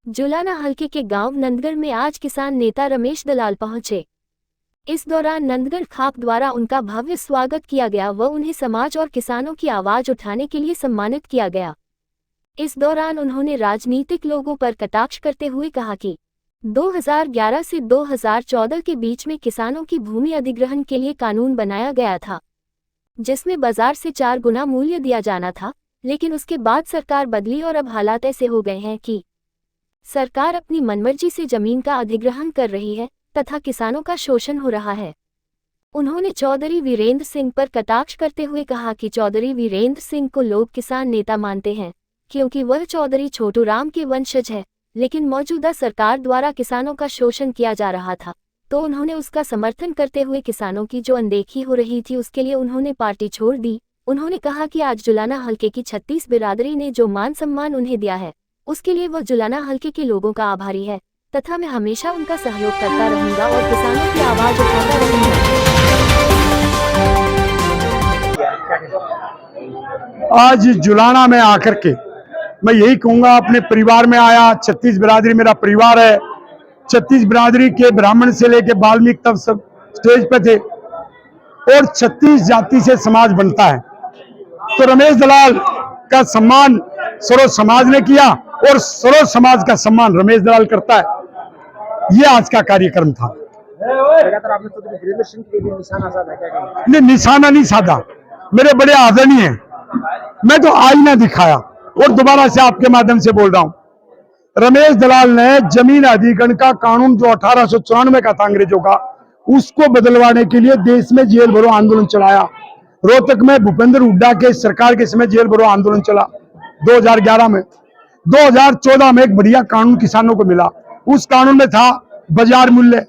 जुलाना हलके के गांव नंदगढ़ में आज किसान नेता रमेश दलाल पहुंचे। इस दौरान नंदगढ़ खाप द्वारा उनका भव्य स्वागत किया गया व उन्हें समाज और किसानों की आवाज उठाने के लिए सम्मानित किया गया। इस दौरान उन्होंने राजनीतिक लोगों पर कटाक्ष करते हुए कहा कि 2011 से 2014 के बीच में किसानों की भूमि अधिग्रहण के लिए कानून बनाया गया था, जिसमें बाजार से 4 गुना मूल्य दिया जाना था, लेकिन उसके बाद सरकार बदली और अब हालात ऐसे हो गए हैं कि सरकार अपनी मनमर्जी से जमीन का अधिग्रहण कर रही है तथा किसानों का शोषण हो रहा है। उन्होंने चौधरी वीरेंद्र सिंह पर कटाक्ष करते हुए कहा कि चौधरी वीरेंद्र सिंह को लोग किसान नेता मानते हैं क्योंकि वह चौधरी छोटू राम के वंशज है, लेकिन मौजूदा सरकार द्वारा किसानों का शोषण किया जा रहा था, तो उन्होंने उसका समर्थन करते हुए किसानों की जो अनदेखी हो रही थी उसके लिए उन्होंने पार्टी छोड़ दी। उन्होंने कहा कि आज जुलाना हलके की 36 बिरादरी ने जो मान सम्मान उन्हें दिया है उसके लिए वह जुलाना हलके के लोगों का आभारी है तथा मैं हमेशा उनका सहयोग करता रहूंगा और किसानों की आवाज उठाता रहूंगा। आज जुलाना में आकर के मैं यही कहूंगा, अपने परिवार में आया। 36 बिरादरी मेरा परिवार है। 36 बिरादरी के ब्राह्मण से लेके बाल्मीकि तक सब स्टेज पे थे और 36 जाति से समाज बनता है। तो रमेश दलाल का सम्मान सरोज समाज ने किया और सरोज समाज का सम्मान रमेश दलाल करता है। ये आज का कार्यक्रम था। नहीं, निशाना नहीं साधा, मेरे बड़े आदरणीय हैं। मैं तो आईना दिखाया और दोबारा से आपके माध्यम से बोल रहा हूं, रमेश दलाल ने जमीन अधिग्रहण का कानून जो 1894 का था अंग्रेजों का, उसको बदलवाने के लिए देश में जेल भरो आंदोलन चलाया। रोहतक में भूपेंद्र हुड्डा के सरकार के समय जेल भरो आंदोलन चला 2011 में। 2014 में एक बढ़िया कानून किसानों को मिला। उस कानून में था बाजार मूल्य,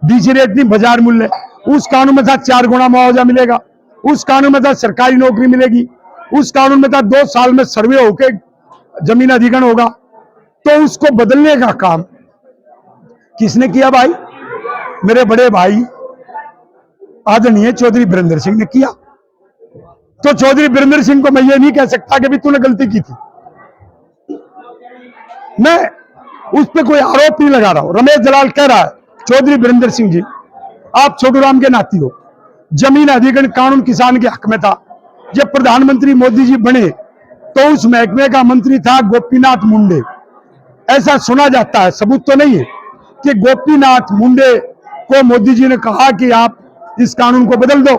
डीसी रेट नहीं, बाजार मूल्य। उस कानून में था 4 गुना मुआवजा मिलेगा। उस कानून में था सरकारी नौकरी मिलेगी। उस कानून में था 2 साल में सर्वे होके जमीन अधिग्रहण होगा। तो उसको बदलने का काम किसने किया भाई? मेरे बड़े भाई आदरणीय चौधरी वीरेंद्र सिंह ने किया। तो चौधरी वीरेंद्र सिंह को मैं ये नहीं कह सकता कि भी तूने गलती की थी। मैं उस पर कोई आरोप नहीं लगा रहा हूं। रमेश दलाल कह रहा है, चौधरी वीरेंद्र सिंह जी, आप छोटू राम के नाती हो। जमीन अधिग्रहण कानून किसान के हक में था। जब प्रधानमंत्री मोदी जी बने तो उस महकमे का मंत्री था गोपीनाथ मुंडे। ऐसा सुना जाता है, सबूत तो नहीं है, कि गोपीनाथ मुंडे को मोदी जी ने कहा कि आप इस कानून को बदल दो।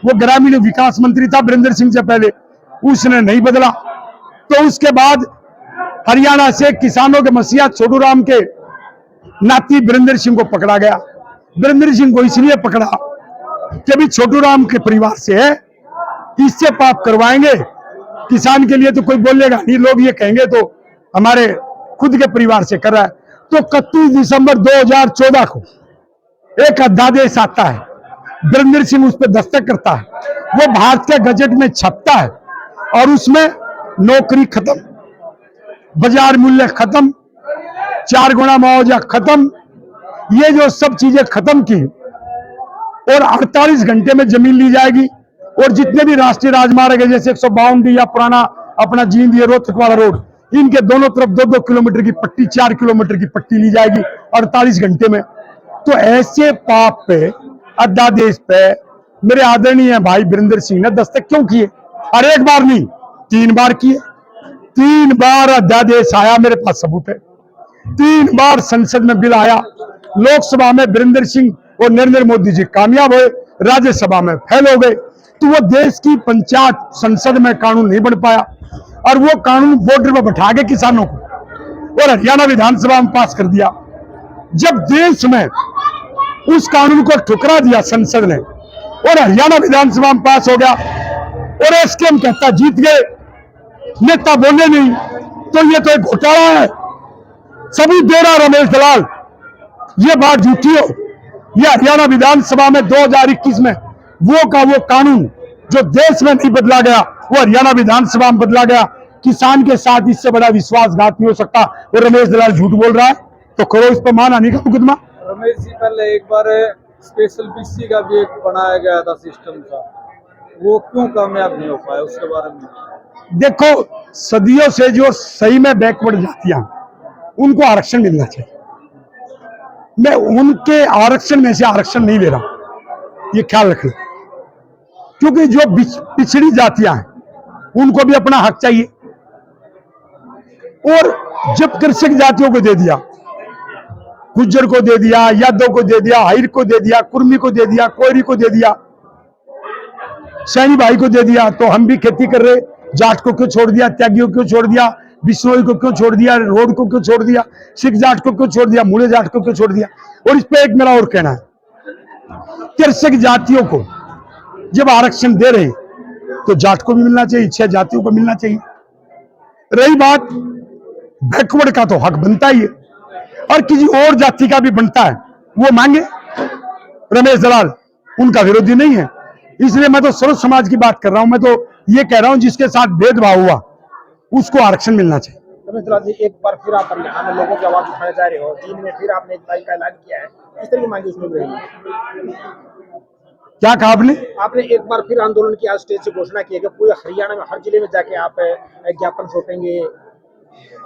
वो ग्रामीण विकास मंत्री था वीरेंद्र सिंह से पहले, उसने नहीं बदला। तो उसके बाद हरियाणा से किसानों के मसीहा छोटू राम के नाती वीरेंद्र सिंह को पकड़ा गया। वीरेंद्र सिंह को इसलिए पकड़ा कि भी छोटू राम के परिवार से है, इससे पाप करवाएंगे। किसान के लिए तो कोई बोलेगा नहीं, लोग ये कहेंगे तो हमारे खुद के परिवार से कर रहा है। तो 31 दिसंबर 2014 को एक अध्यादेश आता है, वीरेंद्र सिंह उस पर दस्तखत करता है, वो भारत के गजट में छपता है और उसमें नौकरी खत्म, बाजार मूल्य खत्म, 4 गुना मुआवजा खत्म, ये जो सब चीजें खत्म की और 48 घंटे में जमीन ली जाएगी। और जितने भी राष्ट्रीय राजमार्ग है जैसे 152 या पुराना अपना जींद या रोहतक वाला रोड, इनके दोनों तरफ 2-2 किलोमीटर की पट्टी, 4 किलोमीटर की पट्टी ली जाएगी 48 घंटे में। तो ऐसे पाप पे, अध्यादेश पे मेरे आदरणीय भाई वीरेंद्र सिंह ने दस्तखत क्यों किए? और एक बार नहीं, 3 बार किए। 3 बार अध्यादेश आया, मेरे पास सबूत है। 3 बार संसद में बिल आया। लोकसभा में वीरेंद्र सिंह और नरेंद्र मोदी जी कामयाब हुए, राज्यसभा में फेल हो गए। तो वो देश की पंचायत संसद में कानून नहीं बन पाया और वो कानून बॉर्डर पर बैठा के किसानों को और हरियाणा विधानसभा में पास कर दिया। जब देश में उस कानून को ठुकरा दिया संसद ने और हरियाणा विधानसभा में पास हो गया और एसकेएम कहता जीत गए, नेता बोले नहीं, तो ये तो एक घोटाला है। सभी दे रहा रमेश दलाल, ये बात झूठी हो। ये हरियाणा विधानसभा में 2021 में वो का वो कानून जो देश में नहीं बदला गया, वो हरियाणा विधानसभा में बदला गया। किसान के साथ इससे बड़ा विश्वासघात नहीं हो सकता। और रमेश दलाल झूठ बोल रहा है तो करो इस पर मानहानि का मुकदमा। रमेश जी, पहले एक बार स्पेशल बीसी का भी एक बनाया गया था सिस्टम का, वो क्यों कामयाब नहीं हो पाया, उसके बारे में? देखो, सदियों से जो सही में बैकवर्ड जातियां उनको आरक्षण मिलना चाहिए। मैं उनके आरक्षण में से आरक्षण नहीं ले रहा, ये ख्याल रखना, क्योंकि जो पिछड़ी जातियां हैं उनको भी अपना हक चाहिए। और जब कृषक जातियों को दे दिया, गुज्जर को दे दिया, यादव को दे दिया, हाइर को दे दिया, कुर्मी को दे दिया, कोयरी को दे दिया, सैनी भाई को दे दिया, तो हम भी खेती कर रहे, जाट को क्यों छोड़ दिया, त्यागियों को क्यों छोड़ दिया, बिश्नोई को क्यों छोड़ दिया, रोड को क्यों छोड़ दिया, सिख जाट को क्यों छोड़ दिया, मूले जाट को क्यों छोड़ दिया। और इस पे एक मेरा और कहना है, कृषक जातियों को जब आरक्षण दे रहे तो जाट को भी मिलना चाहिए, इच्छा जातियों को मिलना चाहिए। रही बात बैकवर्ड का, तो हक बनता ही है, और किसी और जाति का भी बनता है, वो मांगे। रमेश दलाल उनका विरोधी नहीं है, इसलिए मैं तो सर्व समाज की बात कर रहा हूं। मैं तो ये कह रहा हूं जिसके साथ भेदभाव हुआ उसको आरक्षण मिलना चाहिए। रमेश दलाल जी, एक बार फिर आप हरियाणा में लोगों की आवाज उठाने जा रहे हो, जींद में फिर आपने एक तारीख का ऐलान किया है, किस तरह की मांग उसमें रहेगी? क्या कहा आपने? आपने एक बार फिर आंदोलन की आज स्टेज से घोषणा की है कि पूरे हरियाणा में हर जिले में जाके आप ज्ञापन सौंपेंगे।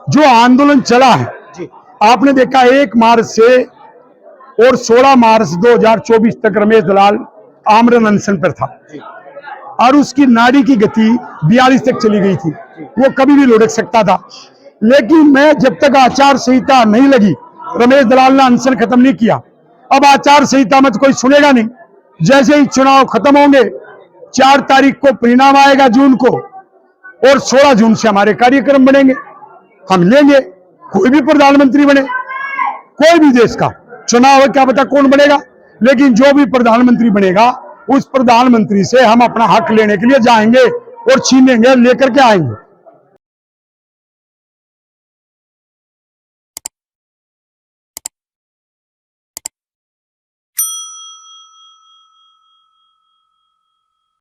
जो आंदोलन चला है जी, आपने देखा 1 मार्च से और 16 मार्च 2024 तक रमेश दलाल आमरण अनशन पर था, और उसकी नाड़ी की गति 42 तक चली गई थी, वो कभी भी लुढ़क सकता था। लेकिन मैं जब तक आचार संहिता नहीं लगी, रमेश दलाल ने अनशन खत्म नहीं किया। अब आचार संहिता में तो कोई सुनेगा नहीं। जैसे ही चुनाव खत्म होंगे, 4 तारीख को परिणाम आएगा जून को, और 16 जून से हमारे कार्यक्रम बनेंगे, हम लेंगे। कोई भी प्रधानमंत्री बने, कोई भी देश का चुनाव है, क्या पता कौन बनेगा, लेकिन जो भी प्रधानमंत्री बनेगा उस प्रधानमंत्री से हम अपना हक लेने के लिए जाएंगे और छीनेंगे, लेकर के आएंगे।